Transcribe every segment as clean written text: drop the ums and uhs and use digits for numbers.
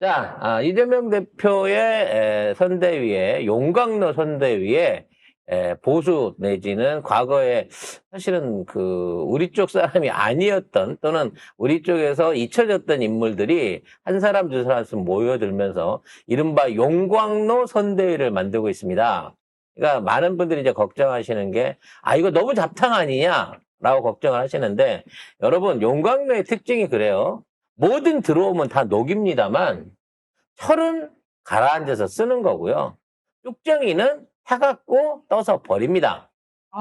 자, 이재명 대표의 선대위에 용광로 선대위에 보수 내지는 과거에 사실은 우리 쪽 사람이 아니었던 또는 우리 쪽에서 잊혀졌던 인물들이 한 사람 두 사람씩 모여들면서 이른바 용광로 선대위를 만들고 있습니다. 그러니까 많은 분들이 이제 걱정하시는 게 이거 너무 잡탕 아니냐라고 걱정을 하시는데 여러분 용광로의 특징이 그래요. 뭐든 들어오면 다 녹입니다만 철은 가라앉아서 쓰는 거고요. 쭉정이는 타갖고 떠서 버립니다.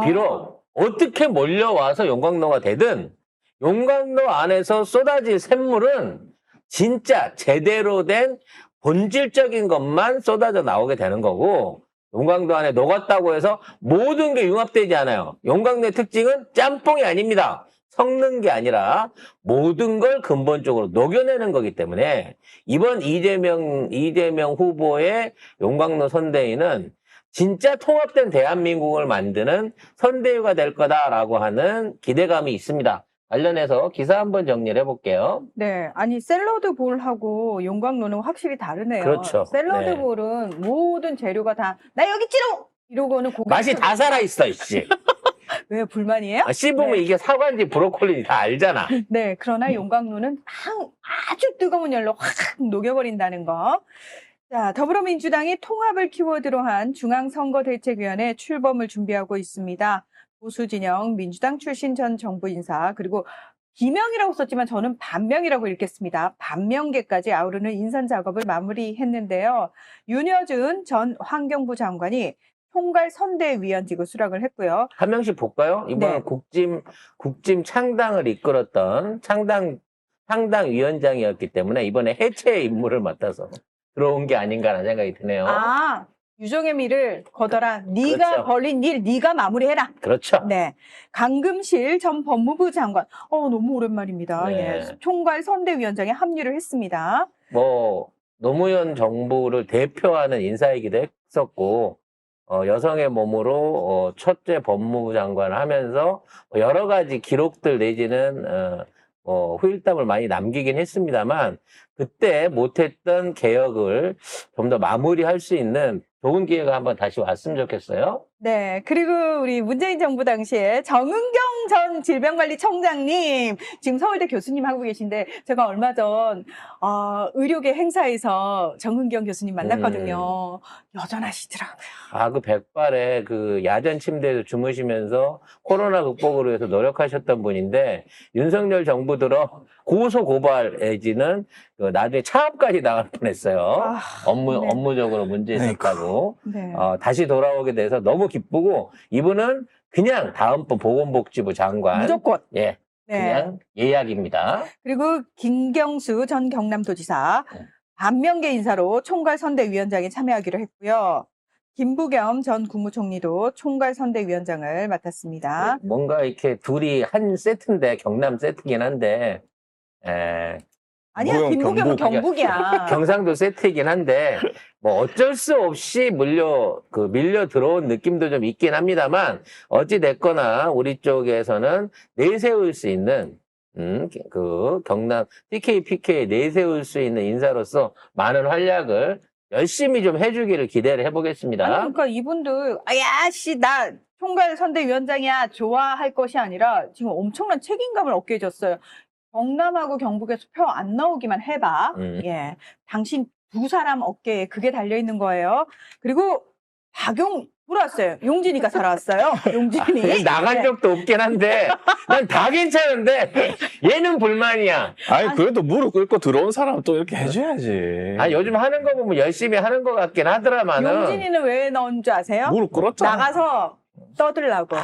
비록 어떻게 몰려와서 용광로가 되든 용광로 안에서 쏟아질 샘물은 진짜 제대로 된 본질적인 것만 쏟아져 나오게 되는 거고 용광로 안에 녹았다고 해서 모든 게 융합되지 않아요. 용광로의 특징은 짬뽕이 아닙니다. 섞는 게 아니라 모든 걸 근본적으로 녹여내는 거기 때문에 이번 이재명 후보의 용광로 선대위는 진짜 통합된 대한민국을 만드는 선대위가 될 거다라고 하는 기대감이 있습니다. 관련해서 기사 한번 정리를 해볼게요. 네, 아니 샐러드 볼하고 용광로는 확실히 다르네요. 그렇죠. 샐러드 네. 볼은 모든 재료가 다 나 여기 찌롱 이러고는 고기 맛이 다 살아있어, 씨. 왜 불만이에요? 씹으면 네. 이게 사과인지 브로콜리인지 다 알잖아. 네, 그러나 용광로는 아주 뜨거운 열로 확 녹여버린다는 거. 자, 더불어민주당이 통합을 키워드로 한 중앙선거대책위원회 출범을 준비하고 있습니다. 보수 진영 민주당 출신 전 정부 인사 그리고 기명이라고 썼지만 저는 반명이라고 읽겠습니다. 반명계까지 아우르는 인선 작업을 마무리했는데요. 윤여준 전 환경부 장관이 총괄 선대위원직을 수락을 했고요. 한 명씩 볼까요? 이번은 네. 국짐 창당을 이끌었던 창당위원장이었기 때문에 이번에 해체 임무를 맡아서 들어온 게 아닌가라는 생각이 드네요. 유종의 미를 거둬라. 네가 그렇죠. 벌린 일 네가 마무리해라. 그렇죠. 네, 강금실 전 법무부 장관. 너무 오랜만입니다. 네. 예, 총괄 선대위원장에 합류를 했습니다. 노무현 정부를 대표하는 인사이기도 했었고 여성의 몸으로 첫째 법무부 장관을 하면서 여러 가지 기록들 내지는 후일담을 많이 남기긴 했습니다만 그때 못했던 개혁을 좀 더 마무리할 수 있는 좋은 기회가 한번 다시 왔으면 좋겠어요. 네, 그리고 우리 문재인 정부 당시에 정은경 전 질병관리청장님 지금 서울대 교수님 하고 계신데 제가 얼마 전 의료계 행사에서 정은경 교수님 만났거든요. 여전하시더라고요. 그 백발에 야전 침대에서 주무시면서 코로나 극복을 위해서 노력하셨던 분인데 윤석열 정부 들어 고소 고발 내지는 나중에 차압까지 나갈 뻔했어요. 네. 업무적으로 문제 있었다고. 네. 다시 돌아오게 돼서 너무 기쁘고 이분은 그냥 다음번 보건복지부 장관. 무조건. 예. 그냥 예약입니다. 그리고 김경수 전 경남도지사 반명계 인사로 총괄 선대위원장에 참여하기로 했고요. 김부겸 전 국무총리도 총괄 선대위원장을 맡았습니다. 뭔가 이렇게 둘이 한 세트인데 경남 세트긴 한데 아니야, 김부겸은 경북이야. 경상도 세트이긴 한데 어쩔 수 없이 밀려 들어온 느낌도 좀 있긴 합니다만 어찌 됐거나 우리 쪽에서는 내세울 수 있는 경남 TK, PK에 내세울 수 있는 인사로서 많은 활약을 열심히 좀 해주기를 기대를 해보겠습니다. 그러니까 이분들 나 총괄 선대위원장이야 좋아할 것이 아니라 지금 엄청난 책임감을 얻게 해줬어요. 경남하고 경북에서 표 안 나오기만 해봐. 예, 당신 두 사람 어깨에 그게 달려있는 거예요. 그리고 물어왔어요. 용진이가 살아왔어요. 용진이. 나간 적도 없긴 한데 난 다 괜찮은데 얘는 불만이야. 그래도 무릎 꿇고 들어온 사람은 또 이렇게 해줘야지. 요즘 하는 거 보면 열심히 하는 것 같긴 하더라마는. 용진이는 왜 넣은 줄 아세요? 무릎 꿇었잖아. 나가서 떠들라고.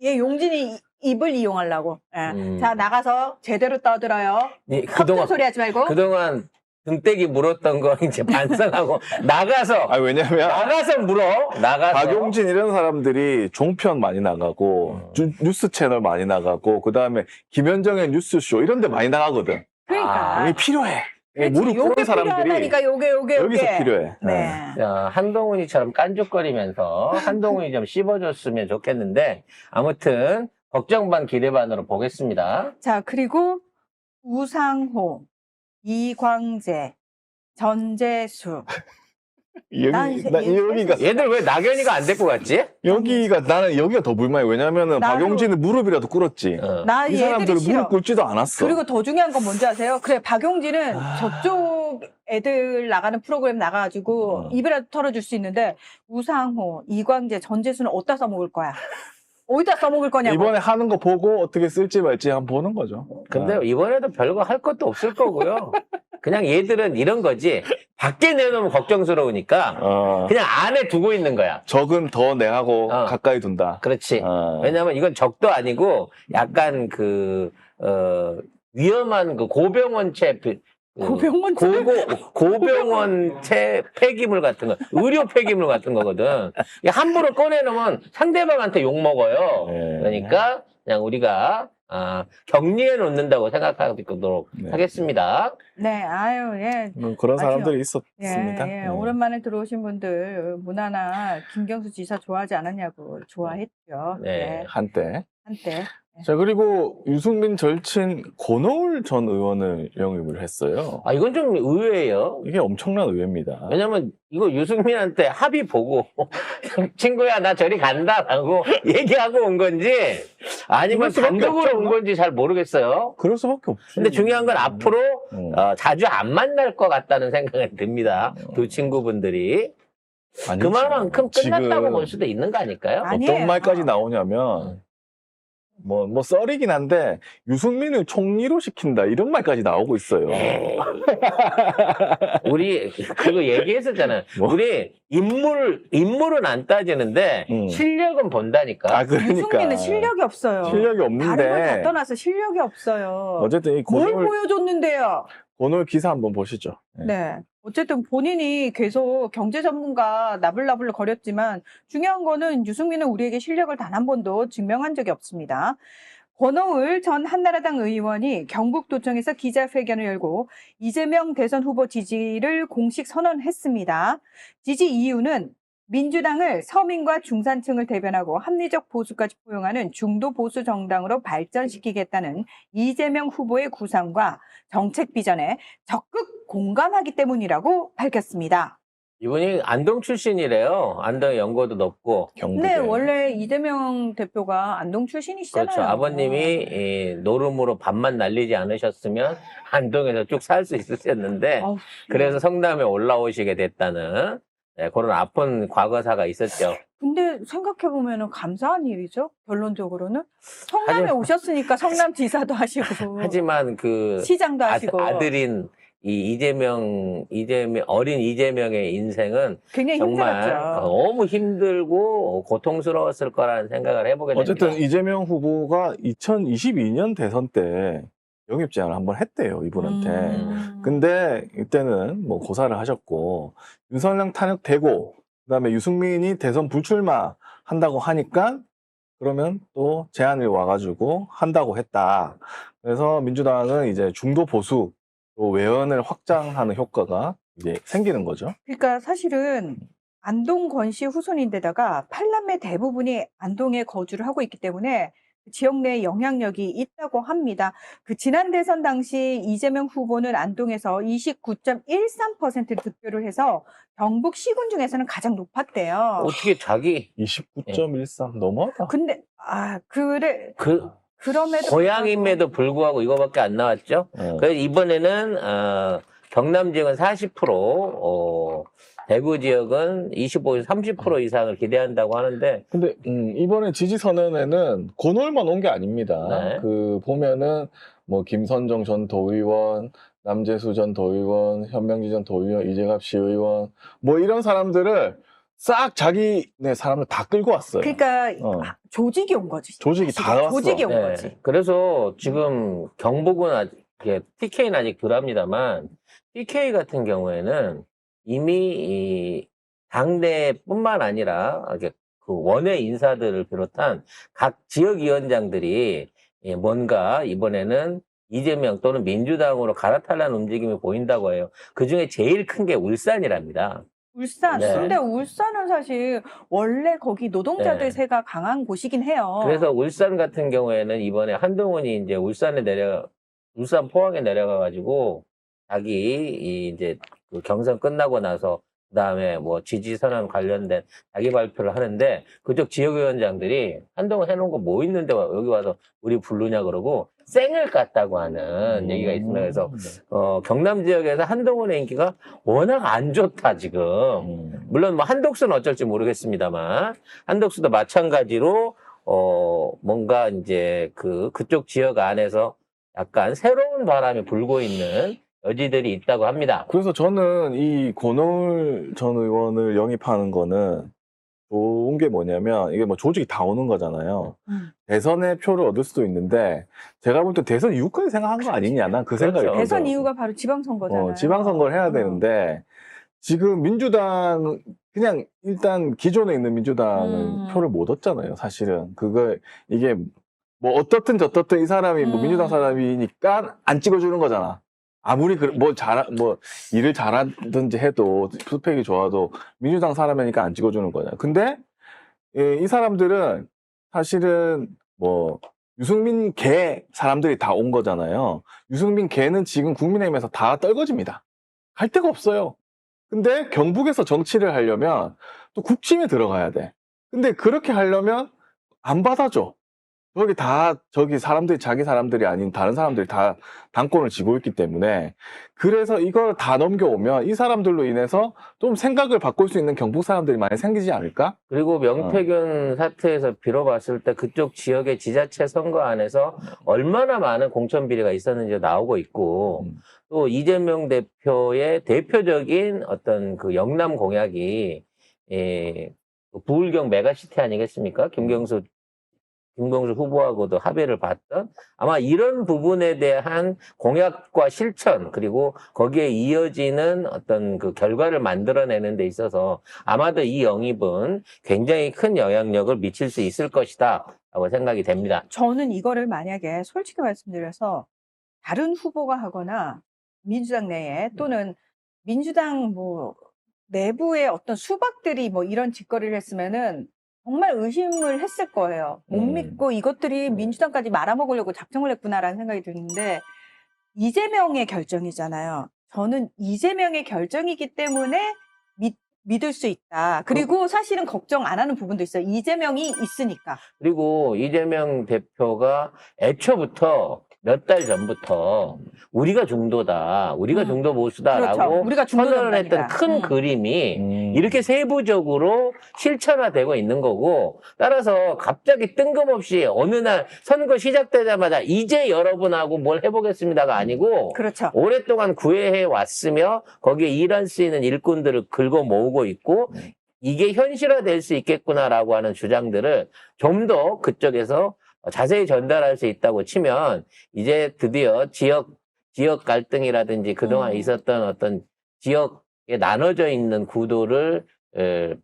얘 용진이 입을 이용하려고. 예. 자, 나가서 제대로 떠들어요. 헛된 소리 하지 말고. 그동안 등떼기 물었던 거 이제 반성하고 나가서 왜냐면 나가서 물어. 나가서. 박용진 이런 사람들이 종편 많이 나가고 뉴스 채널 많이 나가고 그다음에 김현정의 뉴스쇼 이런 데 많이 나가거든. 그러니까. 이게 필요해. 그렇지, 무릎 꿇은 요게 사람들이 필요하다니까, 요게. 여기서 필요해. 네. 한동훈이처럼 깐죽거리면서 한동훈이 좀 씹어줬으면 좋겠는데 아무튼 걱정 반 기대 반으로 보겠습니다. 자, 그리고 우상호, 이광재, 전재수. 난 여기가 얘들 왜 낙연이가 안 데리고 갔지? 나는 여기가 더 불만이야. 왜냐면은 나도- 박용진은 무릎이라도 꿇었지. 어. 나 이 얘들이 사람들은 싫어. 무릎 꿇지도 않았어. 그리고 더 중요한 건 뭔지 아세요? 그래, 박용진은 저쪽 애들 나가는 프로그램 나가가지고 입이라도 털어줄 수 있는데 우상호, 이광재, 전재수는 어디다 써먹을 거야? 어디다 써먹을 거냐고. 이번에 하는 거 보고 어떻게 쓸지 말지 한번 보는 거죠. 근데 아. 이번에도 별거 할 것도 없을 거고요. 그냥 얘들은 이런 거지. 밖에 내놓으면 걱정스러우니까 어, 그냥 안에 두고 있는 거야. 적은 더 내하고 어. 가까이 둔다. 그렇지. 어. 왜냐면 이건 적도 아니고 약간 위험한 그 고병원체 고병원체? 고병원체 폐기물 같은 거, 의료 폐기물 같은 거거든. 이게 함부로 꺼내놓으면 상대방한테 욕 먹어요. 네. 그러니까 그냥 우리가 격리해 놓는다고 생각하도록 네. 하겠습니다. 네, 아유, 예. 그런 아쉬워. 사람들이 있었습니다. 예, 예. 네. 오랜만에 들어오신 분들, 문화나 김경수 지사 좋아하지 않았냐고 좋아했죠. 네. 한때. 한때. 자, 그리고 유승민 절친 권오을 전 의원을 영입을 했어요. 이건 좀 의외예요. 이게 엄청난 의외입니다. 왜냐면 이거 유승민한테 합의 보고 친구야 나 저리 간다라고 얘기하고 온 건지 아니면 그럴 수밖에 단독으로 없지 온 않나? 건지 잘 모르겠어요. 그럴 수밖에 없지. 근데 중요한 건 앞으로 자주 안 만날 것 같다는 생각이 듭니다. 두 친구분들이. 아니지. 그만큼 끝났다고 지금 볼 수도 있는 거 아닐까요? 아니에요. 어떤 말까지 나오냐면 뭐 썰이긴 한데 유승민을 총리로 시킨다 이런 말까지 나오고 있어요. 우리 그거 얘기했었잖아요. 뭐? 우리 인물은 안 따지는데 실력은 본다니까. 그러니까 유승민은 실력이 없어요. 실력이 다른 걸 다 없는데 떠나서 실력이 없어요. 어쨌든 이 뭘 권오을 보여줬는데요? 기사 한번 보시죠. 네. 네. 어쨌든 본인이 계속 경제 전문가 나불나불 거렸지만 중요한 거는 유승민은 우리에게 실력을 단 한 번도 증명한 적이 없습니다. 권오을 전 한나라당 의원이 경북도청에서 기자회견을 열고 이재명 대선 후보 지지를 공식 선언했습니다. 지지 이유는 민주당을 서민과 중산층을 대변하고 합리적 보수까지 포용하는 중도 보수 정당으로 발전시키겠다는 이재명 후보의 구상과 정책 비전에 적극 공감하기 때문이라고 밝혔습니다. 이분이 안동 출신이래요. 안동 연고도 높고. 경북에. 네, 원래 이재명 대표가 안동 출신이시잖아요. 그렇죠. 아버님이 이 노름으로 밥만 날리지 않으셨으면 안동에서 쭉 살 수 있으셨는데 어우, 그래서 성남에 올라오시게 됐다는 그런 아픈 과거사가 있었죠. 근데 생각해보면 감사한 일이죠. 결론적으로는. 성남에 하지만- 오셨으니까 성남 지사도 하시고 하지만 그 시장도 하시고 아들인 이 어린 이재명의 인생은 굉장히 정말 힘들었죠. 너무 힘들고 고통스러웠을 거라는 생각을 해보게 됩니다. 어쨌든 이재명 후보가 2022년 대선 때 영입 제안을 한번 했대요, 이분한테. 근데 이때는 뭐 고사를 하셨고 윤석열 탄핵되고 그다음에 유승민이 대선 불출마 한다고 하니까 그러면 또 제안을 와가지고 한다고 했다. 그래서 민주당은 이제 중도 보수 외연을 확장하는 효과가 이제 생기는 거죠. 그러니까 사실은 안동 권씨 후손인데다가 팔남매 대부분이 안동에 거주를 하고 있기 때문에 지역 내 영향력이 있다고 합니다. 그 지난 대선 당시 이재명 후보는 안동에서 29.13%를 득표를 해서 경북 시군 중에서는 가장 높았대요. 어떻게 자기 29.13 너무하다. 근데 그럼에도 고향임에도 불구하고 이거밖에 안 나왔죠. 그래서 이번에는 경남 지역은 40%, 대구 지역은 25에서 30% 이상을 기대한다고 하는데 근데 이번에 지지 선언에는 권오을만 온 게 아닙니다. 네. 그 보면은 뭐 김선정 전 도의원, 남재수 전 도의원, 현명지 전 도의원, 이재갑 시의원 뭐 이런 사람들을 싹 자기네 사람을 다 끌고 왔어요. 그러니까 조직이 온 거지. 조직이 다 왔어. 조직이 온 거지. 그래서 지금 경북은 아직 TK는 아직 덜합니다만 TK 같은 경우에는 이미 이 당내뿐만 아니라 그 원외 인사들을 비롯한 각 지역위원장들이 뭔가 이번에는 이재명 또는 민주당으로 갈아타려는 움직임이 보인다고 해요. 그중에 제일 큰 게 울산이랍니다. 울산. 네. 근데 울산은 사실 원래 거기 노동자들 네. 세가 강한 곳이긴 해요. 그래서 울산 같은 경우에는 이번에 한동훈이 이제 울산 포항에 내려가가지고 자기 이제 그 경선 끝나고 나서 그다음에 뭐 지지 선언 관련된 자기 발표를 하는데 그쪽 지역위원장들이 한동안 해놓은 거 뭐 있는데 여기 와서 우리 부르냐 그러고 쌩을 깠다고 하는 얘기가 있습니다. 그래서 경남 지역에서 한동훈의 인기가 워낙 안 좋다 지금. 물론 뭐 한독수는 어쩔지 모르겠습니다만 한독수도 마찬가지로 뭔가 이제 그쪽 지역 안에서 약간 새로운 바람이 불고 있는 여지들이 있다고 합니다. 그래서 저는 이 권오을 전 의원을 영입하는 거는 좋은 게 뭐냐면 이게 뭐 조직이 다 오는 거잖아요. 대선의 표를 얻을 수도 있는데 제가 볼 때 대선 이후까지 생각한 거 아니냐 난 그 생각이 그렇죠. 들어요. 대선 이유가 바로 지방선거잖아요. 지방선거를 해야 되는데 지금 민주당 그냥 일단 기존에 있는 민주당은 표를 못 얻잖아요. 사실은 이게 뭐 어떻든 저떻든 이 사람이 뭐 민주당 사람이니까 안 찍어주는 거잖아. 아무리 뭐 일을 잘하든지 해도 스펙이 좋아도 민주당 사람이니까 안 찍어주는 거잖아. 근데 이 사람들은 사실은 뭐 유승민 개 사람들이 다 온 거잖아요. 유승민 개는 지금 국민의힘에서 다 떨궈집니다. 갈 데가 없어요. 근데 경북에서 정치를 하려면 또 국힘에 들어가야 돼. 근데 그렇게 하려면 안 받아줘. 저기 사람들이 자기 사람들이 아닌 다른 사람들이 다 당권을 쥐고 있기 때문에 그래서 이걸 다 넘겨오면 이 사람들로 인해서 좀 생각을 바꿀 수 있는 경북 사람들이 많이 생기지 않을까? 그리고 명태균 사태에서 빌어봤을 때 그쪽 지역의 지자체 선거 안에서 얼마나 많은 공천 비리가 있었는지 나오고 있고 또 이재명 대표의 대표적인 어떤 그 영남 공약이 부울경 메가시티 아니겠습니까? 김경수 후보하고도 합의를 봤던 아마 이런 부분에 대한 공약과 실천 그리고 거기에 이어지는 어떤 그 결과를 만들어내는 데 있어서 아마도 이 영입은 굉장히 큰 영향력을 미칠 수 있을 것이다 라고 생각이 됩니다. 저는 이거를 만약에 솔직히 말씀드려서 다른 후보가 하거나 민주당 내에 또는 민주당 뭐 내부의 어떤 수박들이 뭐 이런 짓거리를 했으면은 정말 의심을 했을 거예요. 못 믿고 이것들이 민주당까지 말아먹으려고 작정을 했구나라는 생각이 드는데 이재명의 결정이잖아요. 저는 이재명의 결정이기 때문에 믿을 수 있다. 그리고 사실은 걱정 안 하는 부분도 있어요. 이재명이 있으니까. 그리고 이재명 대표가 애초부터 몇 달 전부터 우리가 중도다, 우리가 중도 보수다라고 그렇죠. 우리가 중도 선언을 했던 정당이다. 큰 그림이 이렇게 세부적으로 실천화되고 있는 거고 따라서 갑자기 뜬금없이 어느 날 선거 시작되자마자 이제 여러분하고 뭘 해보겠습니다가 아니고 그렇죠. 오랫동안 구애해 왔으며 거기에 일할 수 있는 일꾼들을 긁어 모으고 있고 이게 현실화될 수 있겠구나라고 하는 주장들을 좀 더 그쪽에서 자세히 전달할 수 있다고 치면 이제 드디어 지역 갈등이라든지 그동안 있었던 어떤 지역에 나눠져 있는 구도를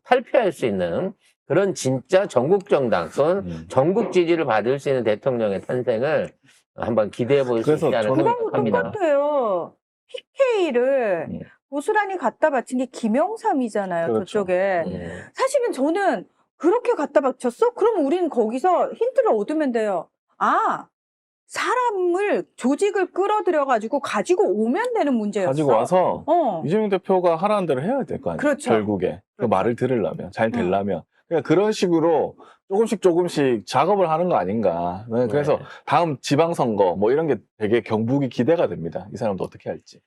탈피할 수 있는 그런 진짜 전국 정당 또는 전국 지지를 받을 수 있는 대통령의 탄생을 한번 기대해 볼 수 있지 않을까 그거하고 생각합니다. 똑같아요. PK를 고스란히 갖다 바친 게 김영삼이잖아요. 그렇죠. 저쪽에. 사실은 저는 그렇게 갖다 바쳤어? 그럼 우리는 거기서 힌트를 얻으면 돼요. 아, 사람을, 조직을 끌어들여가지고 가지고 오면 되는 문제였어. 가지고 와서 어. 이재명 대표가 하라는 대로 해야 될 거 아니에요. 그렇죠. 결국에 그 그렇죠. 말을 들으려면 잘 되려면 그러니까 그런 식으로 조금씩 작업을 하는 거 아닌가. 네, 그래서 다음 지방선거 뭐 이런 게 되게 경북이 기대가 됩니다. 이 사람도 어떻게 할지.